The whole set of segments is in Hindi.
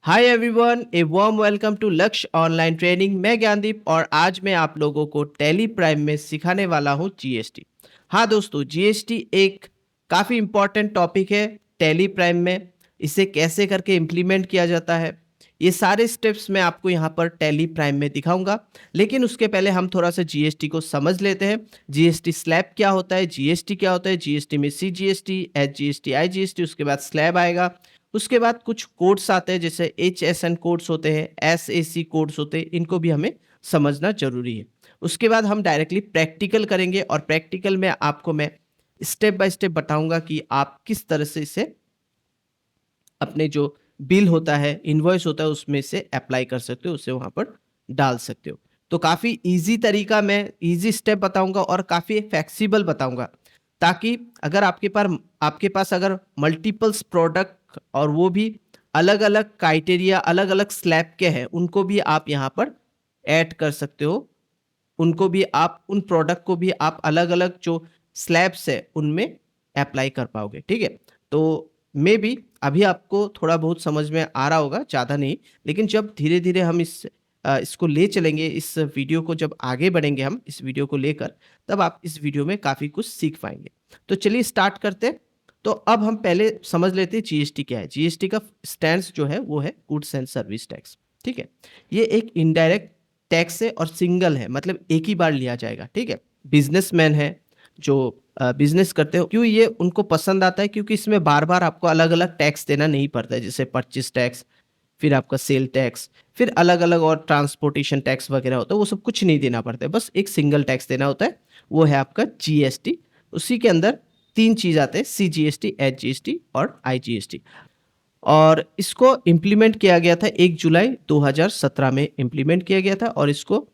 Hi everyone, a warm welcome to Lakshya online training. मैं ज्ञानदीप और आज मैं आप लोगों को टैली प्राइम में सिखाने वाला हूं जीएसटी। हाँ दोस्तों, जीएसटी एक काफ़ी इम्पॉर्टेंट टॉपिक है टैली प्राइम में। इसे कैसे करके इम्प्लीमेंट किया जाता है, ये सारे स्टेप्स मैं आपको यहाँ पर टैली प्राइम में दिखाऊंगा। लेकिन उसके पहले हम थोड़ा सा जीएसटी को समझ लेते हैं। जीएसटी स्लैब क्या होता है, जीएसटी क्या होता है, जीएसटी में सीजीएसटी, एचजीएसटी, आईजीएसटी, उसके बाद स्लैब आएगा। उसके बाद कुछ कोड्स आते हैं जैसे HSN कोड्स होते हैं, SAC कोड्स होते हैं, इनको भी हमें समझना जरूरी है। उसके बाद हम डायरेक्टली प्रैक्टिकल करेंगे और प्रैक्टिकल में आपको मैं स्टेप बाय स्टेप बताऊंगा कि आप किस तरह से इसे अपने जो बिल होता है, इनवॉइस होता है, उसमें से अप्लाई कर सकते हो, उसे वहां पर डाल सकते हो। तो काफ़ी इजी तरीका, मैं इजी स्टेप बताऊंगा और काफ़ी फ्लेक्सिबल बताऊंगा, ताकि अगर आपके पास अगर मल्टीपल्स प्रोडक्ट और वो भी अलग अलग क्राइटेरिया, अलग अलग स्लैब के हैं, उनको भी आप यहाँ पर ऐड कर सकते हो। उनको भी आप, उन प्रोडक्ट को भी आप अलग अलग जो स्लैब्स है उनमें अप्लाई कर पाओगे। ठीक है, तो मे बी अभी आपको थोड़ा बहुत समझ में आ रहा होगा, ज़्यादा नहीं। लेकिन जब धीरे धीरे हम इसको ले चलेंगे, इस वीडियो को जब आगे बढ़ेंगे हम इस वीडियो को लेकर, तब आप इस वीडियो में काफ़ी कुछ सीख पाएंगे। तो चलिए स्टार्ट करते हैं। तो अब हम पहले समझ लेते हैं जीएसटी क्या है। जीएसटी का स्टैंड्स जो है वो है गुड्स एंड सर्विस टैक्स। ठीक है, ये एक इनडायरेक्ट टैक्स है और सिंगल है, मतलब एक ही बार लिया जाएगा। ठीक है, बिजनेसमैन है जो बिजनेस करते हो, क्यों ये उनको पसंद आता है, क्योंकि इसमें बार बार आपको अलग अलग टैक्स देना नहीं पड़ता है, जैसे परचेस टैक्स, फिर आपका सेल टैक्स, फिर अलग अलग और ट्रांसपोर्टेशन टैक्स वगैरह होता है, वो सब कुछ नहीं देना पड़ता है, बस एक सिंगल टैक्स देना होता है, वो है आपका जीएसटी। उसी के अंदर तीन चीज आते हैं, सीजीएसटी, एचजीएसटी और आईजीएसटी। और इसको इम्प्लीमेंट किया गया था 1 जुलाई 2017 में इम्प्लीमेंट किया गया था। और इसको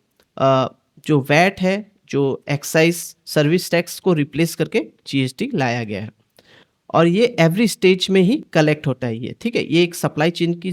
जो वैट है, जो एक्साइज सर्विस टैक्स को रिप्लेस करके जीएसटी लाया गया है। और ये एवरी स्टेज में ही कलेक्ट होता है ये। ठीक है, ये एक सप्लाई चेन की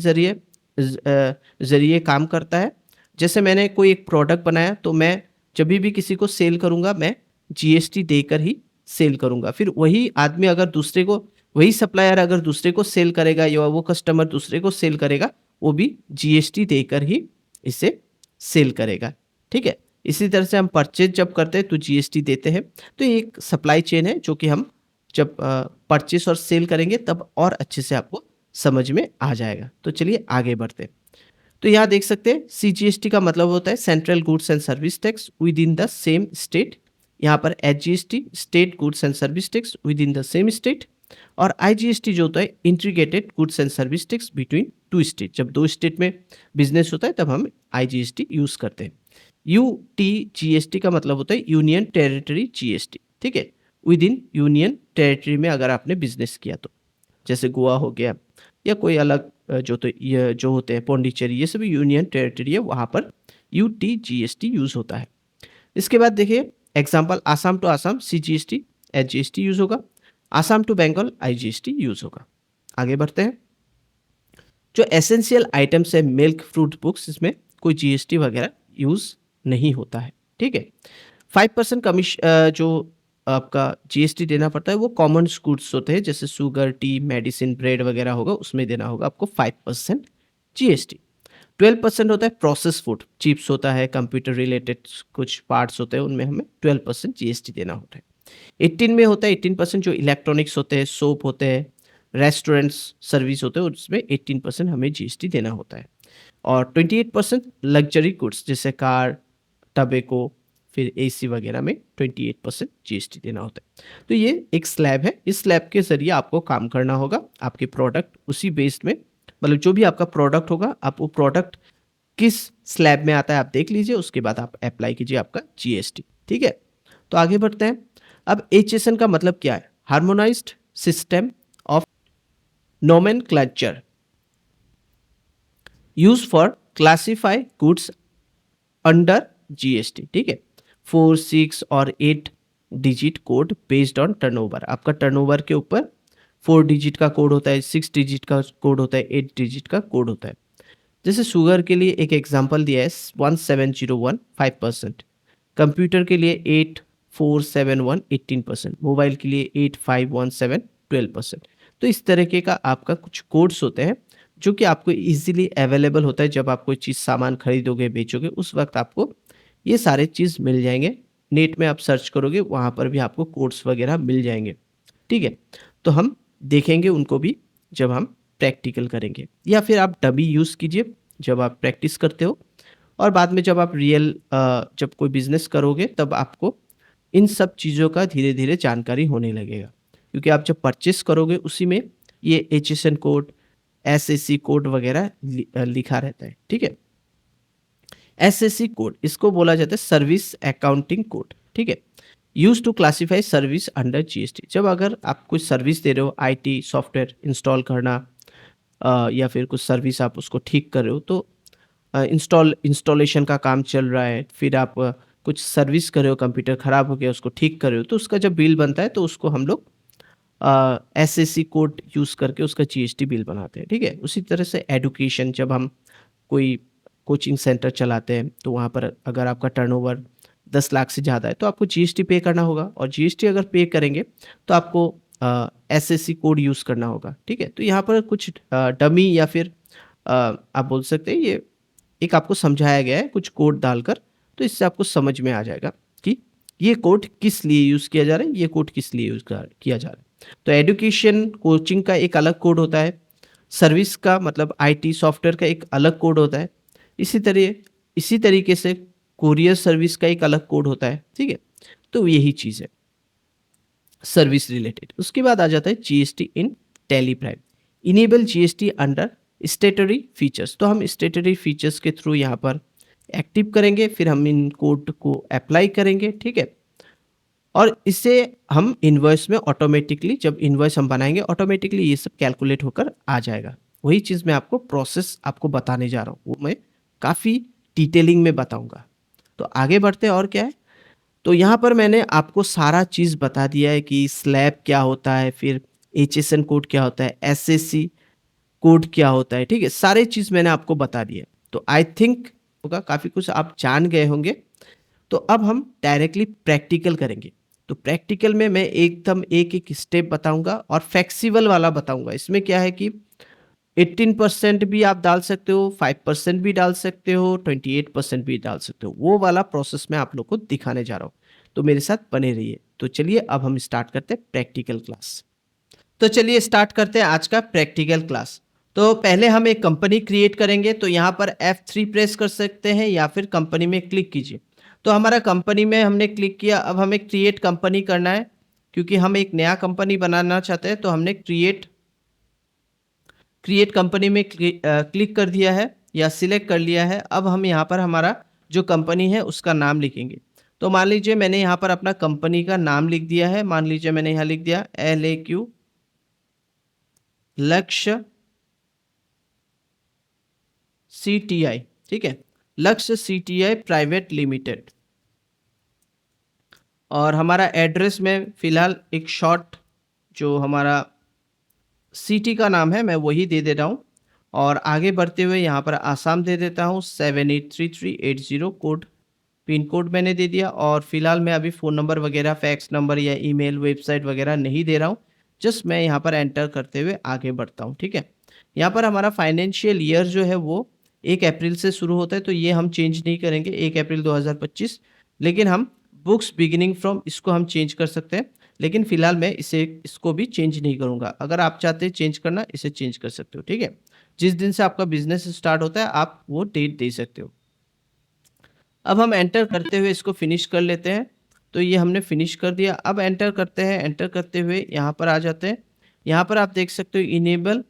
जरिए काम करता है। जैसे मैंने कोई एक प्रोडक्ट बनाया, तो मैं जब भी किसी को सेल करूंगा, मैं जीएसटी देकर ही सेल करूंगा। फिर वही आदमी अगर दूसरे को, वही सप्लायर अगर दूसरे को सेल करेगा, या वो कस्टमर दूसरे को सेल करेगा, वो भी जीएसटी देकर ही इसे सेल करेगा। ठीक है, इसी तरह से हम परचेज जब करते हैं तो जीएसटी देते हैं। तो ये एक सप्लाई चेन है जो कि हम जब परचेस और सेल करेंगे तब और अच्छे से आपको समझ में आ जाएगा। तो चलिए आगे बढ़ते हैं। तो यहाँ देख सकते हैं, सीजीएसटी का मतलब होता है central goods and service tax with in the same state. यहाँ पर HGST state goods and service tax with in the same state. और आईजीएसटी जो होता है integrated goods and service tax between two state. जब दो स्टेट में बिजनेस होता है तब हम आईजीएसटी यूज करते हैं। यूटीजीएसटी का मतलब होता है यूनियन टेरिटरी जीएसटी। ठीक है, विद इन यूनियन टेरिटरी में अगर आपने बिजनेस किया तो, जैसे गोवा हो गया या कोई अलग ये जो होते हैं पौंडीचेरी, ये सभी यूनियन टेरिटरी है, वहाँ पर यूटीजीएसटी यूज होता है। इसके बाद देखिए example, Assam to Assam CGST SGST use होगा, Assam to Bengal IGST use होगा। आगे बढ़ते हैं। जो एसेंशियल आइटम्स है, मिल्क, फ्रूट, बुक्स, इसमें कोई जीएसटी वगैरह यूज नहीं होता है। ठीक है, 5% कमीशन जो आपका जीएसटी देना पड़ता है वो कॉमन गुड्स होते हैं, जैसे शुगर, टी, मेडिसिन, ब्रेड वगैरह होगा, उसमें देना होगा आपको 5% जीएसटी। 12% होता है प्रोसेस फूड, चिप्स होता है, कंप्यूटर रिलेटेड कुछ पार्ट्स होते हैं, उनमें हमें 12% जीएसटी देना होता है। 18 में होता है 18% जो इलेक्ट्रॉनिक्स होते हैं, सोप होते हैं, रेस्टोरेंट्स सर्विस होते हैं, उसमें 18% हमें जीएसटी देना होता है। और 28% लग्जरी गुड्स जैसे कार, टबेको, फिर एसी वगैरह में 28% जीएसटी देना होता है। तो ये एक स्लैब है, इस स्लैब के जरिए आपको काम करना होगा। आपके प्रोडक्ट उसी बेस्ड में, मतलब जो भी आपका प्रोडक्ट होगा, आप वो प्रोडक्ट किस स्लैब में आता है आप देख लीजिए, उसके बाद आप अप्लाई कीजिए आपका जीएसटी। ठीक है, तो आगे बढ़ते हैं। अब HSN का मतलब क्या है? Harmonised system of nomenclature use for classify goods under GST. ठीक है, 4, 6 और 8 digit code based on turnover. आपका टर्नओवर के ऊपर 4 डिजिट का कोड होता है, 6 डिजिट का कोड होता है, 8 डिजिट का कोड होता है। जैसे शुगर के लिए एक एग्जांपल दिया है 1701 5%, कंप्यूटर के लिए 8471 18%, मोबाइल के लिए 8517 12%। तो इस तरीके का आपका कुछ कोड्स होते हैं जो कि आपको ईज़िली अवेलेबल होता है जब आप कोई चीज़ सामान खरीदोगे, बेचोगे, उस वक़्त आपको ये सारे चीज़ मिल जाएँगे। नेट में आप सर्च करोगे, वहाँ पर भी आपको कोड्स वगैरह मिल जाएँगे, ठीक है? तो हम देखेंगे उनको भी जब हम प्रैक्टिकल करेंगे, या फिर आप डमी यूज़ कीजिए जब आप प्रैक्टिस करते हो, और बाद में जब आप जब कोई बिज़नेस करोगे तब आपको इन सब चीज़ों का धीरे-धीरे जानकारी होने लगेगा। क्योंकि आप जब परचेज़ करोगे उसी में ये एचएसएन कोड, एसएससी कोड वगैरह लिखा रहता है, ठीक है? एसएससी कोड इसको बोला जाता है सर्विस अकाउंटिंग कोड, ठीक है? Used to classify service under GST. जब अगर आप कोई सर्विस दे रहे हो, आईटी सॉफ्टवेयर इंस्टॉल करना, या फिर कुछ सर्विस आप उसको ठीक कर रहे हो, तो इंस्टॉलेशन का काम चल रहा है, फिर आप कुछ सर्विस कर रहे हो, कंप्यूटर खराब हो गया उसको ठीक कर रहे हो, तो उसका जब बिल बनता है तो उसको हम लोग एसएससी कोड यूज़ करके उसका जीएसटी बिल बनाते हैं, ठीक है? उसी तरह से एडुकेशन, जब हम कोई कोचिंग सेंटर चलाते हैं तो वहाँ पर अगर आपका टर्नओवर 10 लाख से ज़्यादा है तो आपको जीएसटी पे करना होगा, और जीएसटी अगर पे करेंगे तो आपको एसएससी कोड यूज़ करना होगा, ठीक है? तो यहाँ पर कुछ डमी या फिर आप बोल सकते हैं ये एक आपको समझाया गया है कुछ कोड डालकर, तो इससे आपको समझ में आ जाएगा कि ये कोड किस लिए यूज़ किया जा रहा है, ये कोड किस लिए किया जा रहा है। तो एजुकेशन कोचिंग का एक अलग कोड होता है, सर्विस का मतलब आईटी सॉफ्टवेयर का एक अलग कोड होता है। इसी तरीके से कोरियर सर्विस का एक अलग कोड होता है, ठीक है? तो यही चीज़ है सर्विस रिलेटेड। उसके बाद आ जाता है GST in tally prime. Enable GST under स्टेटरी features. तो हम स्टेटरी फीचर्स के थ्रू यहाँ पर एक्टिव करेंगे, फिर हम इन कोड को अप्लाई करेंगे, ठीक है? और इससे हम इनवॉइस में ऑटोमेटिकली, जब इनवॉइस हम बनाएंगे ऑटोमेटिकली ये सब कैलकुलेट होकर आ जाएगा। वही चीज़ मैं आपको प्रोसेस आपको बताने जा रहा हूँ, वो मैं काफ़ी डिटेलिंग में बताऊंगा। तो आगे बढ़ते हैं, और क्या है, तो यहाँ पर मैंने आपको सारा चीज़ बता दिया है कि स्लैब क्या होता है, फिर एचएसएन कोड क्या होता है, एसएससी कोड क्या होता है, ठीक है? सारे चीज़ मैंने आपको बता दिया। तो आई थिंक होगा काफ़ी कुछ आप जान गए होंगे। तो अब हम डायरेक्टली प्रैक्टिकल करेंगे। तो प्रैक्टिकल में मैं एकदम एक-एक स्टेप बताऊँगा और फ्लेक्सिबल वाला बताऊँगा। इसमें क्या है कि 18% भी आप डाल सकते हो, 5% भी डाल सकते हो, 28% भी डाल सकते हो। वो वाला प्रोसेस मैं आप लोग को दिखाने जा रहा हूँ। तो मेरे साथ बने रहिए। तो चलिए अब हम स्टार्ट करते हैं प्रैक्टिकल क्लास। तो चलिए स्टार्ट करते हैं आज का प्रैक्टिकल क्लास। तो पहले हम एक कंपनी क्रिएट करेंगे, तो यहाँ पर F3 प्रेस कर सकते हैं या फिर कंपनी में क्लिक कीजिए। तो हमारा कंपनी में हमने क्लिक किया, अब हमें क्रिएट कंपनी करना है, क्योंकि हम एक नया कंपनी बनाना चाहते हैं। तो हमने क्रिएट क्रिएट कंपनी में क्लिक कर दिया है या सिलेक्ट कर लिया है। अब हम यहाँ पर हमारा जो कंपनी है उसका नाम लिखेंगे। तो मान लीजिए मैंने यहाँ पर अपना कंपनी का नाम लिख दिया है। मान लीजिए मैंने यहाँ लिख दिया LAQ लक्ष्य CTI, ठीक है? लक्ष्य CTI प्राइवेट लिमिटेड। और हमारा एड्रेस में फ़िलहाल एक शॉर्ट जो हमारा सिटी का नाम है मैं वही दे दे रहा हूँ, और आगे बढ़ते हुए यहाँ पर आसाम दे देता हूँ 783380 कोड, पिन कोड मैंने दे दिया। और फिलहाल मैं अभी फ़ोन नंबर वगैरह, फैक्स नंबर या ईमेल, वेबसाइट वगैरह नहीं दे रहा हूँ। जस्ट मैं यहाँ पर एंटर करते हुए आगे बढ़ता हूँ, ठीक है? यहाँ पर हमारा फाइनेंशियल ईयर जो है वो 1 अप्रैल से शुरू होता है, तो ये हम चेंज नहीं करेंगे, 1 अप्रैल 2025। लेकिन हम बुक्स बिगिनिंग फ्रॉम इसको हम चेंज कर सकते हैं, लेकिन फिलहाल मैं इसको भी चेंज नहीं करूँगा। अगर आप चाहते हैं चेंज करना, इसे चेंज कर सकते हो, ठीक है? जिस दिन से आपका बिज़नेस स्टार्ट होता है आप वो डेट दे सकते हो। अब हम एंटर करते हुए इसको फिनिश कर लेते हैं। तो ये हमने फिनिश कर दिया। अब एंटर करते हैं, एंटर करते हुए यहाँ पर आ जाते हैं। यहाँ पर आप देख सकते हो इनेबल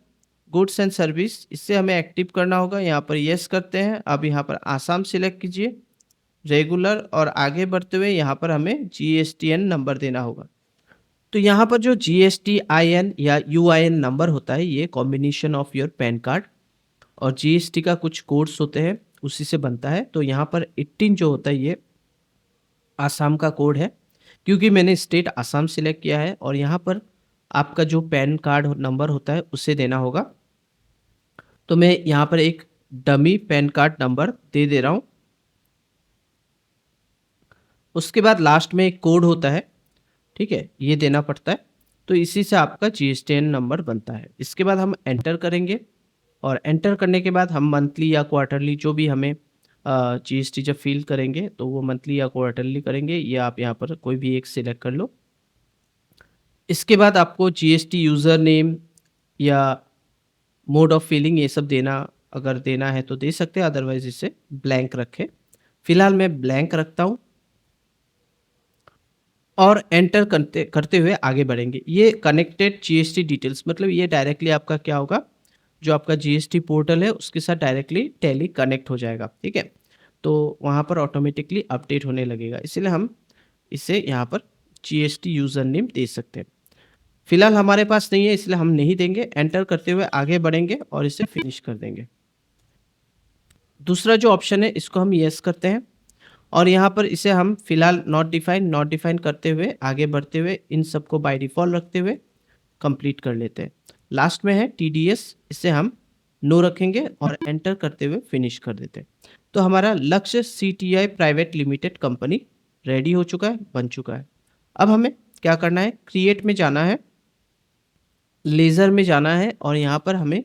गुड्स एंड सर्विस, इससे हमें एक्टिव करना होगा। यहाँ पर येस करते हैं। अब यहाँ पर आसाम सिलेक्ट कीजिए, रेगुलर, और आगे बढ़ते हुए यहाँ पर हमें जीएसटीएन नंबर देना होगा। तो यहाँ पर जो जीएसटीआईएन या यूआईएन नंबर होता है, ये combination of your pan card और जीएसटी का कुछ कोड्स होते हैं, उसी से बनता है। तो यहाँ पर 18 जो होता है ये आसाम का कोड है, क्योंकि मैंने स्टेट आसाम सिलेक्ट किया है। और यहाँ पर आपका जो पैन कार्ड नंबर होता है उसे देना होगा। तो मैं यहाँ पर एक डमी पैन कार्ड नंबर दे दे रहा हूँ। उसके बाद लास्ट में एक कोड होता है, ठीक है, ये देना पड़ता है। तो इसी से आपका जीएसटीएन नंबर बनता है। इसके बाद हम एंटर करेंगे। और एंटर करने के बाद हम मंथली या क्वार्टरली जो भी हमें जीएसटी जब फिल करेंगे तो वो मंथली या क्वार्टरली करेंगे, ये आप यहाँ पर कोई भी एक सिलेक्ट कर लो। इसके बाद आपको जीएसटी यूज़र नेम या मोड ऑफ फिलिंग ये सब देना, अगर देना है तो दे सकते हैं, अदरवाइज इसे ब्लैंक रखें। फिलहाल मैं ब्लैंक रखता हूँ और एंटर करते करते हुए आगे बढ़ेंगे। ये कनेक्टेड जीएसटी डिटेल्स, मतलब ये डायरेक्टली आपका क्या होगा, जो आपका जीएसटी पोर्टल है उसके साथ डायरेक्टली टैली कनेक्ट हो जाएगा, ठीक है। तो वहाँ पर ऑटोमेटिकली अपडेट होने लगेगा, इसलिए हम इसे यहाँ पर जीएसटी यूज़र नेम दे सकते हैं। फिलहाल हमारे पास नहीं है इसलिए हम नहीं देंगे। एंटर करते हुए आगे बढ़ेंगे और इसे फिनिश कर देंगे। दूसरा जो ऑप्शन है इसको हम यस करते हैं और यहाँ पर इसे हम फिलहाल नॉट डिफाइन करते हुए आगे बढ़ते हुए इन सबको बाय डिफ़ॉल्ट रखते हुए कंप्लीट कर लेते हैं। लास्ट में है टीडीएस, इसे हम नो रखेंगे और एंटर करते हुए फिनिश कर देते हैं। तो हमारा लक्ष्य CTI private limited company ready हो चुका है, बन चुका है। अब हमें क्या करना है, क्रिएट में जाना है, लेज़र में जाना है और यहाँ पर हमें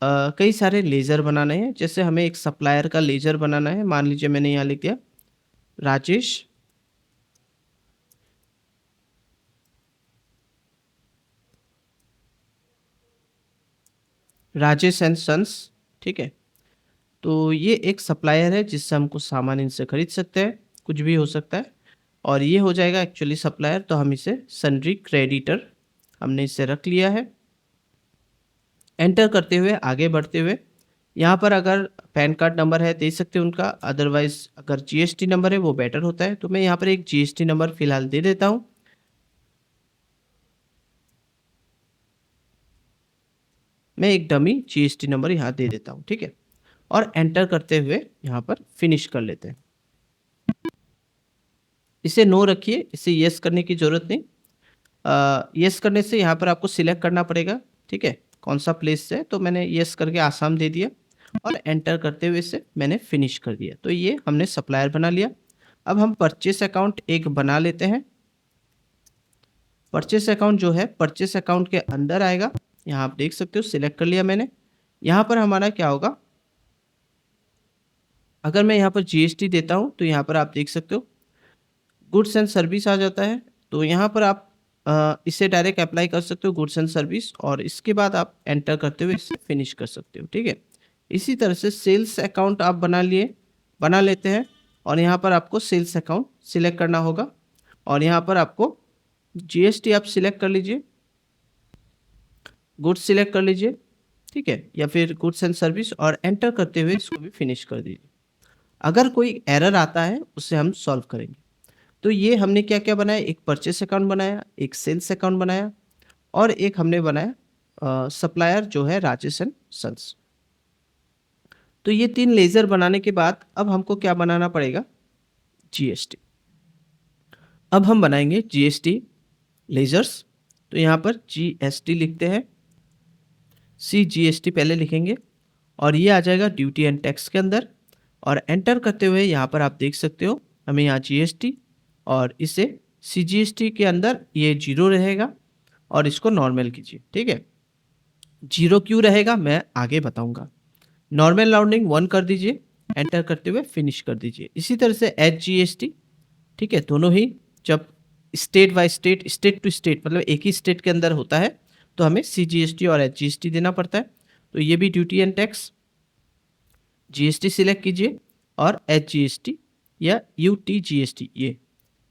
कई सारे लेज़र बनाने हैं। जैसे हमें एक सप्लायर का लेज़र बनाना है, मान लीजिए मैंने यहाँ लिख दिया राजेश एंड सन्स, ठीक है। तो ये एक सप्लायर है जिससे हमको सामान इनसे खरीद सकते हैं, कुछ भी हो सकता है। और ये हो जाएगा एक्चुअली सप्लायर, तो हम इसे सन्ड्री क्रेडिटर हमने इसे रख लिया है। एंटर करते हुए आगे बढ़ते हुए यहाँ पर अगर पैन कार्ड नंबर है दे सकते हैं उनका, अदरवाइज अगर जीएसटी नंबर है वो बेटर होता है। तो मैं यहाँ पर एक जीएसटी नंबर फिलहाल दे देता हूँ। मैं एक डमी जीएसटी नंबर यहाँ दे देता हूँ, ठीक है। और एंटर करते हुए यहाँ पर फिनिश कर लेते हैं। इसे नो रखिए, इसे यस करने की ज़रूरत नहीं। यस करने से यहाँ पर आपको सिलेक्ट करना पड़ेगा, ठीक है, कौन सा प्लेस है। तो मैंने यस करके आसाम दे दिया और एंटर करते हुए इसे मैंने फिनिश कर दिया। तो ये हमने सप्लायर बना लिया। अब हम परचेस अकाउंट एक बना लेते हैं। परचेस अकाउंट जो है परचेस अकाउंट के अंदर आएगा, यहाँ आप देख सकते हो, सिलेक्ट कर लिया मैंने। यहाँ पर हमारा क्या होगा, अगर मैं यहाँ पर जीएसटी देता हूँ तो यहाँ पर आप देख सकते हो गुड्स एंड सर्विस आ जाता है। तो यहाँ पर आप इसे डायरेक्ट अप्लाई कर सकते हो गुड्स एंड सर्विस, और इसके बाद आप एंटर करते हुए इसे फिनिश कर सकते हो, ठीक है। इसी तरह से सेल्स अकाउंट आप बना लेते हैं और यहाँ पर आपको सेल्स अकाउंट सिलेक्ट करना होगा और यहाँ पर आपको जीएसटी आप सिलेक्ट कर लीजिए, गुड्स सिलेक्ट कर लीजिए, ठीक है, या फिर गुड्स एंड सर्विस, और एंटर करते हुए इसको भी फिनिश कर दीजिए। अगर कोई एरर आता है उसे हम सॉल्व करेंगे। तो ये हमने क्या क्या बनाया, एक परचेस अकाउंट बनाया, एक सेल्स अकाउंट बनाया और एक हमने बनाया सप्लायर जो है राजेश एंड सन्स। तो ये 3 लेज़र बनाने के बाद अब हमको क्या बनाना पड़ेगा, जीएसटी। अब हम बनाएंगे जीएसटी लेज़र्स। तो यहाँ पर जीएसटी लिखते हैं, CGST पहले लिखेंगे और ये आ जाएगा ड्यूटी एंड टैक्स के अंदर। और एंटर करते हुए यहाँ पर आप देख सकते हो हमें यहाँ जीएसटी और इसे CGST के अंदर ये 0 रहेगा और इसको नॉर्मल कीजिए, ठीक है। 0 क्यों रहेगा मैं आगे बताऊंगा। नॉर्मल राउंडिंग 1 कर दीजिए, एंटर करते हुए फिनिश कर दीजिए। इसी तरह से HGST, ठीक है, दोनों ही जब state by state, state to state, मतलब एक ही स्टेट के अंदर होता है तो हमें CGST और HGST देना पड़ता है। तो ये भी duty and tax, GST select कीजिए और HGST या UTGST ये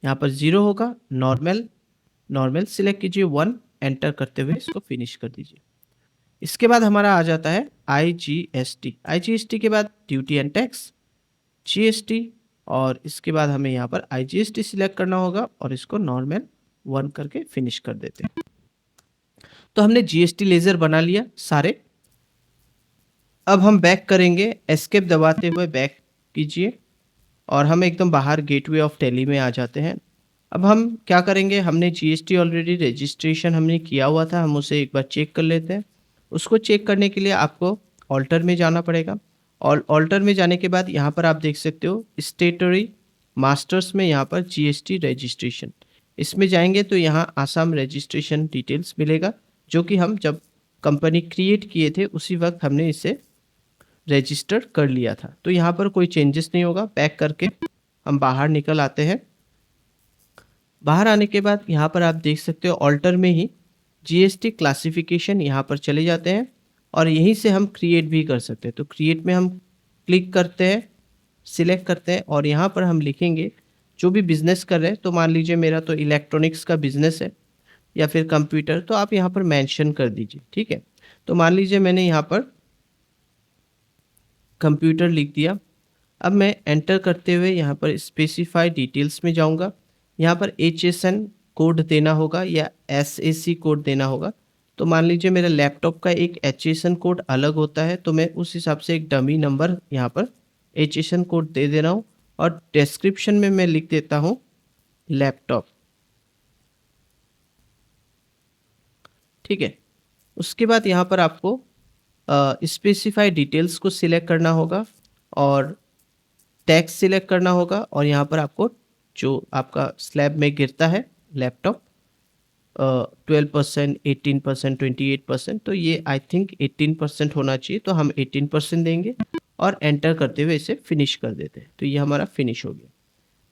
यहाँ पर 0 होगा। नॉर्मल सिलेक्ट कीजिए 1, एंटर करते हुए इसको फिनिश कर दीजिए। इसके बाद हमारा आ जाता है IGST के बाद ड्यूटी एंड टैक्स, GST, और इसके बाद हमें यहाँ पर IGST सिलेक्ट करना होगा और इसको नॉर्मल 1 करके फिनिश कर देते हैं। तो हमने जीएसटी लेज़र बना लिया सारे। अब हम बैक करेंगे, एस्केप दबाते हुए बैक कीजिए और हम एकदम बाहर गेटवे ऑफ टैली में आ जाते हैं। अब हम क्या करेंगे, हमने जीएसटी ऑलरेडी रजिस्ट्रेशन हमने किया हुआ था, हम उसे एक बार चेक कर लेते हैं। उसको चेक करने के लिए आपको ऑल्टर में जाना पड़ेगा और ऑल्टर में जाने के बाद यहाँ पर आप देख सकते हो स्टेटरी मास्टर्स में यहाँ पर जीएसटी रजिस्ट्रेशन, इसमें जाएंगे तो यहाँ आसाम रजिस्ट्रेशन डिटेल्स मिलेगा, जो कि हम जब कंपनी क्रिएट किए थे उसी वक्त हमने इसे रजिस्टर कर लिया था। तो यहाँ पर कोई चेंजेस नहीं होगा। बैक करके हम बाहर निकल आते हैं। बाहर आने के बाद यहाँ पर आप देख सकते हो ऑल्टर में ही जीएसटी क्लासिफिकेशन यहाँ पर चले जाते हैं और यहीं से हम क्रिएट भी कर सकते हैं। तो क्रिएट में हम क्लिक करते हैं, सिलेक्ट करते हैं और यहाँ पर हम लिखेंगे जो भी बिजनेस कर रहे हैं। तो मान लीजिए मेरा तो इलेक्ट्रॉनिक्स का बिजनेस है या फिर कंप्यूटर, तो आप यहाँ पर मेंशन कर दीजिए, ठीक है। तो मान लीजिए मैंने यहाँ पर कंप्यूटर लिख दिया। अब मैं एंटर करते हुए यहाँ पर स्पेसिफाई डिटेल्स में जाऊँगा। यहाँ पर HSN कोड देना होगा या SAC कोड देना होगा। तो मान लीजिए मेरे लैपटॉप का एक HSN कोड अलग होता है, तो मैं उस हिसाब से एक डमी नंबर यहाँ पर HSN कोड दे रहा हूँ और डिस्क्रिप्शन में मैं लिख देता हूँ लैपटॉप, ठीक है। उसके बाद यहाँ पर आपको स्पेसिफाई डिटेल्स को सिलेक्ट करना होगा और टैक्स सिलेक्ट करना होगा और यहाँ पर आपको जो आपका स्लैब में गिरता है लैपटॉप 12%, 18%, 28%, तो ये आई थिंक 18% होना चाहिए, तो हम 18% देंगे और एंटर करते हुए इसे फिनिश कर देते हैं। तो ये हमारा फिनिश हो गया।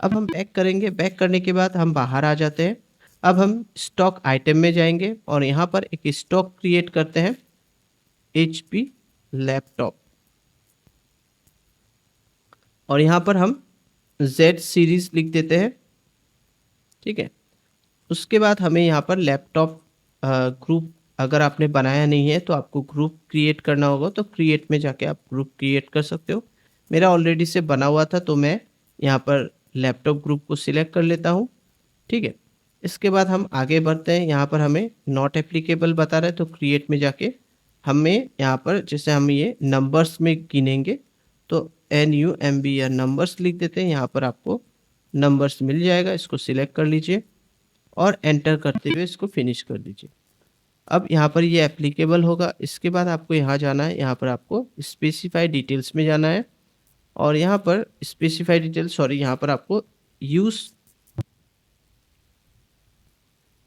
अब हम बैक करेंगे। बैक करने के बाद हम बाहर आ जाते हैं। अब हम स्टॉक आइटम में जाएंगे और यहाँ पर एक स्टॉक क्रिएट करते हैं HP लैपटॉप और यहाँ पर हम Z सीरीज लिख देते हैं, ठीक है। उसके बाद हमें यहाँ पर लैपटॉप ग्रुप अगर आपने बनाया नहीं है तो आपको ग्रुप क्रिएट करना होगा। तो क्रिएट में जाके आप ग्रुप क्रिएट कर सकते हो। मेरा ऑलरेडी से बना हुआ था तो मैं यहाँ पर लैपटॉप ग्रुप को सिलेक्ट कर लेता हूँ, ठीक है। इसके बाद हम आगे बढ़ते हैं। यहाँ पर हमें नॉट एप्लीकेबल बता रहा है, तो क्रिएट में जाके हमें यहाँ पर जैसे हम ये नंबर्स में गिनेंगे तो NUMB या नंबर्स लिख देते हैं। यहाँ पर आपको नंबर्स मिल जाएगा, इसको सिलेक्ट कर लीजिए और एंटर करते हुए इसको फिनिश कर दीजिए। अब यहाँ पर ये एप्लीकेबल होगा। इसके बाद आपको यहाँ जाना है, यहाँ पर आपको स्पेसिफाई डिटेल्स में जाना है और यहाँ पर स्पेसिफाई डिटेल्स यहाँ पर आपको यूज़,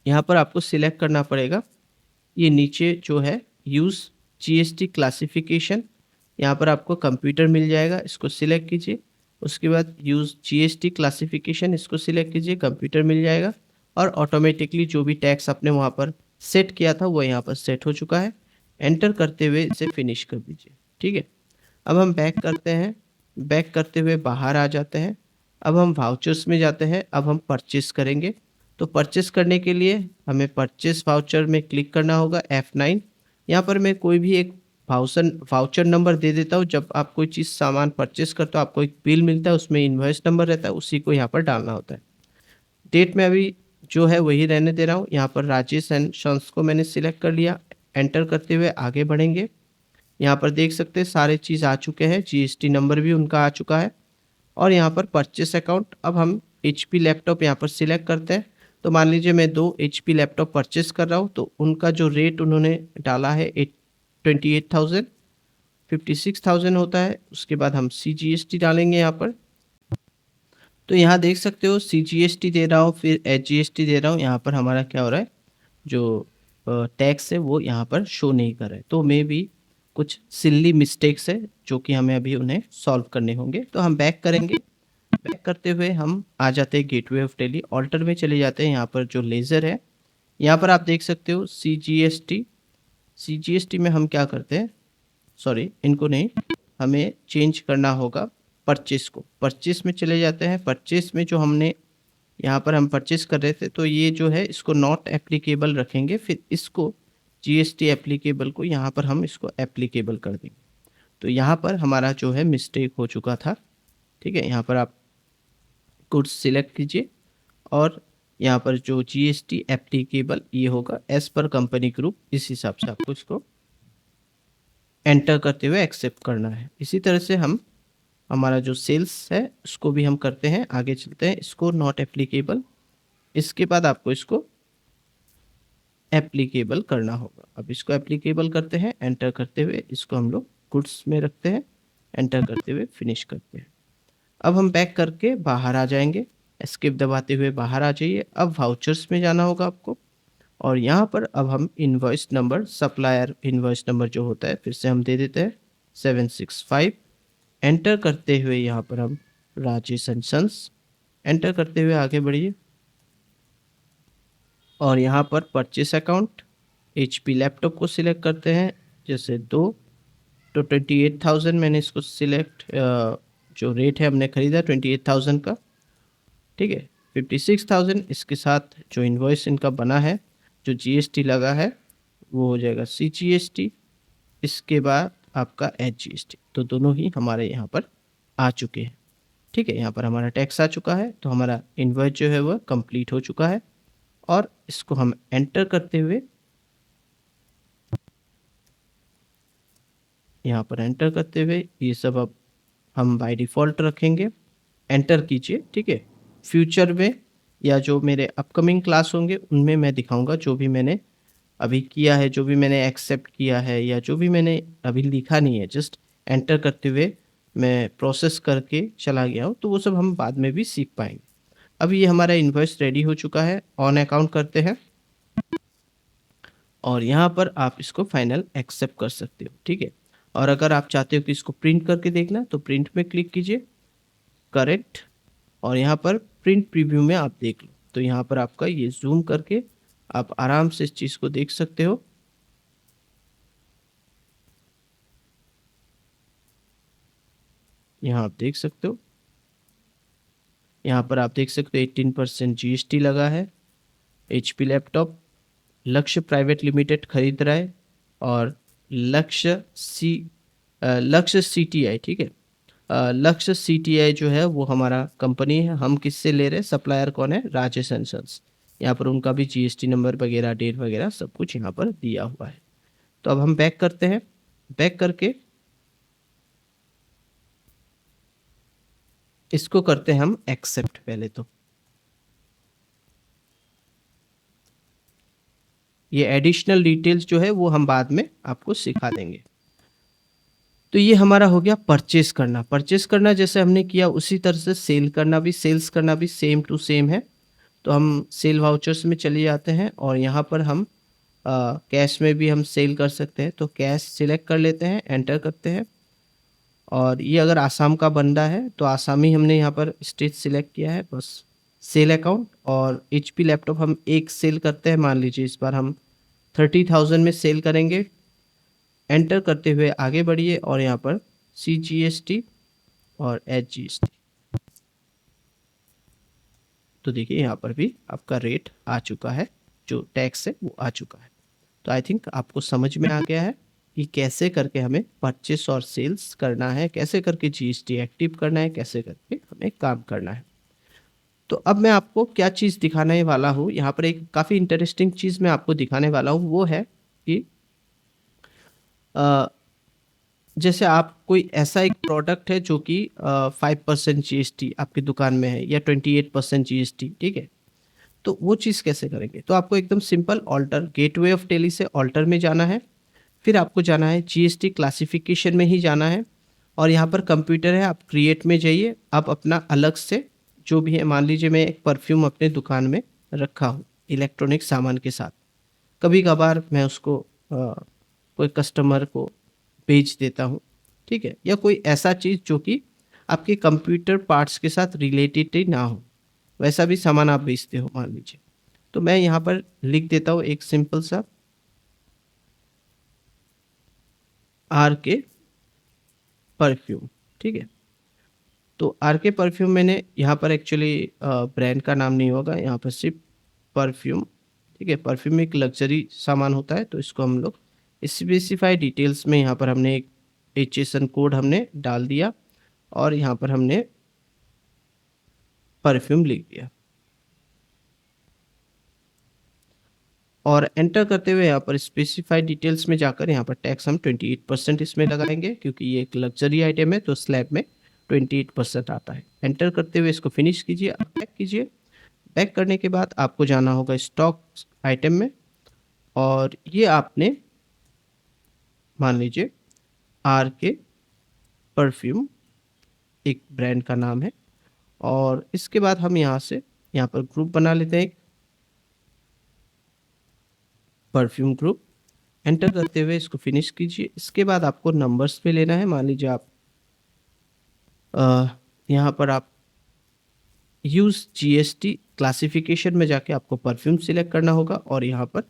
यहाँ पर आपको सिलेक्ट करना पड़ेगा ये नीचे जो है यूज़ GST क्लासिफिकेशन। यहाँ पर आपको कंप्यूटर मिल जाएगा, इसको सिलेक्ट कीजिए। उसके बाद यूज़ GST क्लासिफिकेशन, इसको सिलेक्ट कीजिए, कंप्यूटर मिल जाएगा और ऑटोमेटिकली जो भी टैक्स आपने वहाँ पर सेट किया था वो यहाँ पर सेट हो चुका है। एंटर करते हुए इसे फिनिश कर दीजिए, ठीक है। अब हम बैक करते हैं। बैक करते हुए बाहर आ जाते हैं। अब हम वाउचर्स में जाते हैं। अब हम परचेस करेंगे। तो परचेस करने के लिए हमें परचेस वाउचर में क्लिक करना होगा F9। यहाँ पर मैं कोई भी एक वाउचर नंबर दे देता हूँ। जब आप कोई चीज़ सामान परचेस करते हो आपको एक बिल मिलता है, उसमें इन्वॉइस नंबर रहता है, उसी को यहाँ पर डालना होता है। डेट में अभी जो है वही रहने दे रहा हूँ। यहाँ पर राजेश एंड सन्स को मैंने सिलेक्ट कर लिया। एंटर करते हुए आगे बढ़ेंगे। यहाँ पर देख सकते हैं सारे चीज़ आ चुके हैं, GST नंबर भी उनका आ चुका है और यहाँ पर परचेस अकाउंट। अब हम HP लैपटॉप यहाँ पर सिलेक्ट करते हैं। तो मान लीजिए मैं 2 HP लैपटॉप परचेस कर रहा हूँ, तो उनका जो रेट उन्होंने डाला है 28,000, 56,000 होता है। उसके बाद हम CGST डालेंगे यहाँ पर। तो यहाँ देख सकते हो CGST दे रहा हूँ, फिर HGST दे रहा हूँ। यहाँ पर हमारा क्या हो रहा है, जो टैक्स है वो यहाँ पर शो नहीं कर रहा है। तो मे भी कुछ सिल्ली मिस्टेक्स है जो कि हमें अभी उन्हें सॉल्व करने होंगे। तो हम बैक करेंगे। बैक करते हुए हम आ जाते हैं गेटवे ऑफ दिल्ली। ऑल्टर में चले जाते हैं। यहाँ पर जो लेज़र है यहाँ पर आप देख सकते हो CGST में हम क्या करते हैं, सॉरी इनको नहीं, हमें चेंज करना होगा परचेस को। परचेस में चले जाते हैं। परचेस में जो हमने यहाँ पर हम परचेस कर रहे थे तो ये जो है इसको नॉट एप्लीकेबल रखेंगे, फिर इसको GST एप्लीकेबल को यहाँ पर हम इसको एप्लीकेबल कर देंगे। तो यहाँ पर हमारा जो है मिस्टेक हो चुका था, ठीक है। यहाँ पर आप गुड्स सिलेक्ट कीजिए और यहाँ पर जो GST एप्लीकेबल ये होगा एज पर कंपनी ग्रुप, इस हिसाब से आपको इसको एंटर करते हुए एक्सेप्ट करना है। इसी तरह से हम हमारा जो सेल्स है उसको भी हम करते हैं। आगे चलते हैं। इसको नॉट एप्लीकेबल, इसके बाद आपको इसको एप्लीकेबल करना होगा। अब इसको एप्लीकेबल करते हैं। एंटर करते हुए इसको हम लोग गुड्स में रखते हैं। एंटर करते हुए फिनिश करते हैं। अब हम बैक करके बाहर आ जाएंगे। एस्केप दबाते हुए बाहर आ जाइए। अब वाउचर्स में जाना होगा आपको। और यहाँ पर अब हम invoice number, supplier invoice number जो होता है फिर से हम दे देते हैं 765। एंटर करते हुए यहाँ पर हम राजेश एंड सन्स एंटर करते हुए आगे बढ़िए और यहाँ पर परचेस अकाउंट HP लैपटॉप को सिलेक्ट करते हैं, जैसे 2 तो 28,000 मैंने इसको सिलेक्ट, जो रेट है हमने खरीदा 28,000 का, ठीक है। 56,000 इसके साथ जो इनवॉइस इनका बना है, जो GST लगा है वो हो जाएगा CGST, इसके बाद आपका HGST। तो दोनों ही हमारे यहाँ पर आ चुके हैं, ठीक है। यहाँ पर हमारा टैक्स आ चुका है, तो हमारा इनवॉइस जो है वह कंप्लीट हो चुका है और इसको हम एंटर करते हुए यहाँ पर एंटर करते हुए ये सब अब हम बाय डिफ़ॉल्ट रखेंगे। एंटर कीजिए, ठीक है। फ्यूचर में या जो मेरे अपकमिंग क्लास होंगे उनमें मैं दिखाऊंगा जो भी मैंने अभी किया है, जो भी मैंने एक्सेप्ट किया है या जो भी मैंने अभी लिखा नहीं है, जस्ट एंटर करते हुए मैं प्रोसेस करके चला गया हूँ, तो वो सब हम बाद में भी सीख पाएंगे। अब ये हमारा इन्वॉइस रेडी हो चुका है, ऑन अकाउंट करते हैं और यहाँ पर आप इसको फाइनल एक्सेप्ट कर सकते हो, ठीक है। और अगर आप चाहते हो कि इसको प्रिंट करके देखना तो प्रिंट में क्लिक कीजिए, करेक्ट, और यहाँ पर प्रिंट प्रीव्यू में आप देख लो। तो यहाँ पर आपका ये जूम करके आप आराम से इस चीज़ को देख सकते हो। यहाँ आप देख सकते हो, यहाँ पर आप देख सकते हो 18% GST लगा है। HP लैपटॉप लक्ष्य प्राइवेट लिमिटेड खरीद रहा है और लक्ष्य CTI, ठीक है। लक्ष्य CTI जो है वो हमारा कंपनी है। हम किससे ले रहे हैं, सप्लायर कौन है, राजेश एंड सन्स। यहाँ पर उनका भी GST नंबर वगैरह, डेट वगैरह सब कुछ यहाँ पर दिया हुआ है। तो अब हम बैक करते हैं, बैक करके इसको करते हैं हम एक्सेप्ट। पहले तो ये एडिशनल डिटेल्स जो है वो हम बाद में आपको सिखा देंगे। तो ये हमारा हो गया परचेस करना। परचेस करना जैसे हमने किया उसी तरह से सेल करना भी, सेल्स करना भी सेम टू सेम है। तो हम सेल वाउचर्स में चले जाते हैं और यहाँ पर हम कैश में भी हम सेल कर सकते हैं। तो कैश सिलेक्ट कर लेते हैं, एंटर करते हैं और ये अगर आसाम का बंदा है तो आसामी हमने यहाँ पर स्टेट सिलेक्ट किया है, बस सेल अकाउंट। और HP लैपटॉप हम एक सेल करते हैं, मान लीजिए इस बार हम 30,000 में सेल करेंगे। एंटर करते हुए आगे बढ़िए और यहाँ पर CGST और HGST, तो देखिए यहाँ पर भी आपका रेट आ चुका है, जो टैक्स है वो आ चुका है। तो आई थिंक आपको समझ में आ गया है कि कैसे करके हमें परचेस और सेल्स करना है, कैसे करके GST एक्टिव करना है, कैसे करके हमें काम करना है। तो अब मैं आपको क्या चीज़ दिखाने वाला हूँ, यहाँ पर एक काफ़ी इंटरेस्टिंग चीज़ मैं आपको दिखाने वाला हूँ, वो है कि जैसे आप कोई ऐसा एक प्रोडक्ट है जो कि 5% GST आपकी दुकान में है या 28% GST, ठीक है। तो वो चीज़ कैसे करेंगे, तो आपको एकदम simple alter, gateway of Tally से ऑल्टर में जाना है। फिर आपको जाना है GST क्लासिफिकेशन में ही जाना है और यहाँ पर कंप्यूटर है, आप क्रिएट में जाइए। आप अपना अलग से जो भी है, मान लीजिए मैं एक परफ्यूम अपने दुकान में रखा हूँ इलेक्ट्रॉनिक सामान के साथ, कभी कभार मैं उसको कोई कस्टमर को बेच देता हूँ, ठीक है। या कोई ऐसा चीज़ जो कि आपके कंप्यूटर पार्ट्स के साथ रिलेटेड ही ना हो, वैसा भी सामान आप बेचते हो मान लीजिए। तो मैं यहाँ पर लिख देता हूँ एक सिंपल सा RK परफ्यूम, ठीक है। तो RK परफ्यूम मैंने यहाँ पर एक्चुअली ब्रांड का नाम नहीं होगा, यहाँ पर सिर्फ परफ्यूम, ठीक है। परफ्यूम एक लग्जरी सामान होता है, तो इसको हम लोग स्पेसिफाई डिटेल्स में यहाँ पर हमने एक HSN कोड हमने डाल दिया और यहाँ पर हमने परफ्यूम लिख दिया और एंटर करते हुए यहाँ पर स्पेसिफाई डिटेल्स में जाकर यहाँ पर टैक्स हम 28% इसमें लगाएंगे, क्योंकि ये एक लग्जरी आइटम है तो स्लैब में 28% आता है। एंटर करते हुए इसको फिनिश कीजिए, बैक कीजिए। बैक करने के बाद आपको जाना होगा स्टॉक आइटम में और ये आपने मान लीजिए RK परफ्यूम एक ब्रांड का नाम है और इसके बाद हम यहाँ से यहाँ पर ग्रुप बना लेते हैं। परफ्यूम ग्रुप, एंटर करते हुए इसको फिनिश कीजिए। इसके बाद आपको नंबर्स पे लेना है। मान लीजिए आप यहाँ पर आप यूज़ जीएसटी क्लासिफिकेशन में जाके आपको परफ्यूम सिलेक्ट करना होगा और यहाँ पर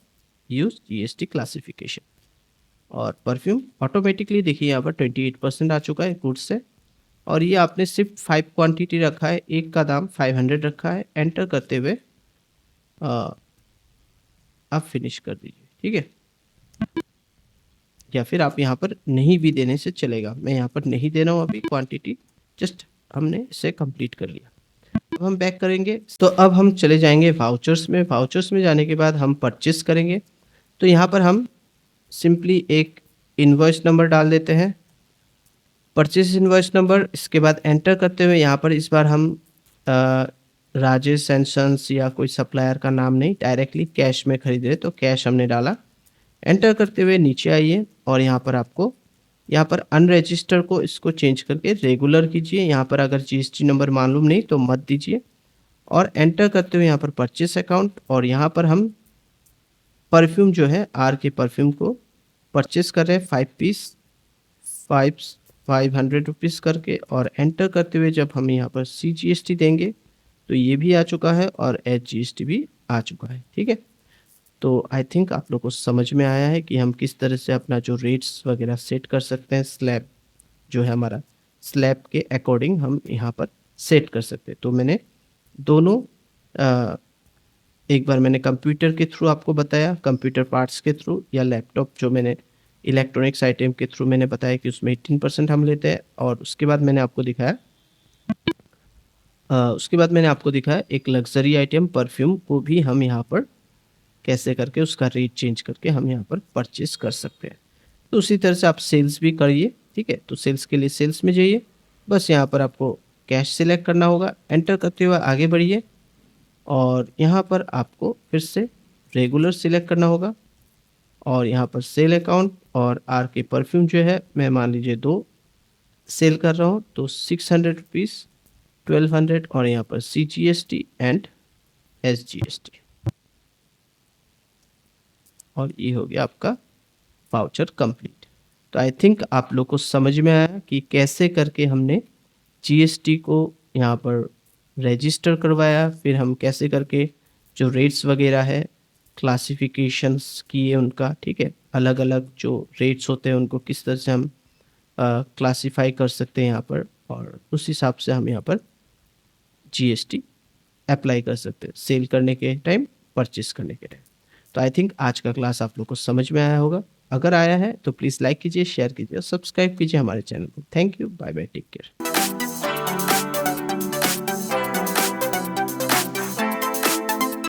यूज़ जीएसटी क्लासिफिकेशन, और परफ्यूम ऑटोमेटिकली देखिए यहाँ पर 28% आ चुका है गुड्स से, और ये आपने सिर्फ 5 क्वांटिटी रखा है, एक का दाम 500 रखा है। एंटर करते हुए आप फिनिश कर दीजिए, ठीक है। या फिर आप यहाँ पर नहीं भी देने से चलेगा, मैं यहाँ पर नहीं दे रहा हूँ अभी क्वांटिटी, जस्ट हमने इसे कंप्लीट कर लिया। अब हम बैक करेंगे, तो अब हम चले जाएंगे वाउचर्स में। वाउचर्स में जाने के बाद हम परचेस करेंगे, तो यहाँ पर हम सिंपली एक इनवॉइस नंबर डाल देते हैं, परचेस इनवॉइस नंबर। इसके बाद एंटर करते हुए यहाँ पर इस बार हम राजेश एंड सन्स या कोई सप्लायर का नाम नहीं, डायरेक्टली कैश में खरीद रहे तो कैश हमने डाला। एंटर करते हुए नीचे आइए और यहाँ पर आपको यहाँ पर अनरजिस्टर को इसको चेंज करके रेगुलर कीजिए। यहाँ पर अगर जीएसटी नंबर मालूम नहीं तो मत दीजिए, और एंटर करते हुए यहाँ पर परचेस अकाउंट, और यहाँ पर हम परफ्यूम जो है आर के परफ्यूम को परचेस कर रहे हैं 5 पीस 500 रुपीज़ करके, और एंटर करते हुए जब हम यहाँ पर CGST देंगे तो ये भी आ चुका है और HGST भी आ चुका है, ठीक है। तो आई थिंक आप लोग को समझ में आया है कि हम किस तरह से अपना जो रेट्स वगैरह सेट कर सकते हैं, स्लैब जो है हमारा, स्लैब के अकॉर्डिंग हम यहाँ पर सेट कर सकते हैं। तो मैंने दोनों एक बार मैंने कंप्यूटर के थ्रू आपको बताया, कंप्यूटर पार्ट्स के थ्रू, या लैपटॉप जो मैंने इलेक्ट्रॉनिक्स आइटम के थ्रू मैंने बताया कि उसमें 18% हम लेते हैं, और उसके बाद मैंने आपको दिखाया एक लग्जरी आइटम परफ्यूम को भी हम यहाँ पर कैसे करके उसका रेट चेंज करके हम यहाँ पर परचेस कर सकते हैं। तो उसी तरह से आप सेल्स भी करिए, ठीक है। तो सेल्स के लिए सेल्स में जाइए, बस यहाँ पर आपको कैश सिलेक्ट करना होगा, एंटर करते हुए आगे बढ़िए, और यहाँ पर आपको फिर से रेगुलर सिलेक्ट करना होगा, और यहाँ पर सेल अकाउंट और आर के परफ्यूम जो है मैं मान लीजिए 2 सेल कर रहा हूँ, तो 600 रुपीज़ 1200, और यहाँ पर CGST एंड SGST, और ये हो गया आपका वाउचर कंप्लीट। तो आई थिंक आप लोग को समझ में आया कि कैसे करके हमने GST को यहाँ पर रजिस्टर करवाया, फिर हम कैसे करके जो रेट्स वगैरह है क्लासिफिकेशंस किए उनका, ठीक है। अलग अलग जो रेट्स होते हैं उनको किस तरह से हम क्लासिफाई कर सकते हैं यहाँ पर, और उस हिसाब से हम यहाँ पर GST अप्लाई कर सकते हैं सेल करने के टाइम, परचेस करने के टाइम। तो आई थिंक आज का क्लास आप लोग को समझ में आया होगा। अगर आया है तो प्लीज़ लाइक कीजिए, शेयर कीजिए और सब्सक्राइब कीजिए हमारे चैनल को। Thank you, bye bye, take care.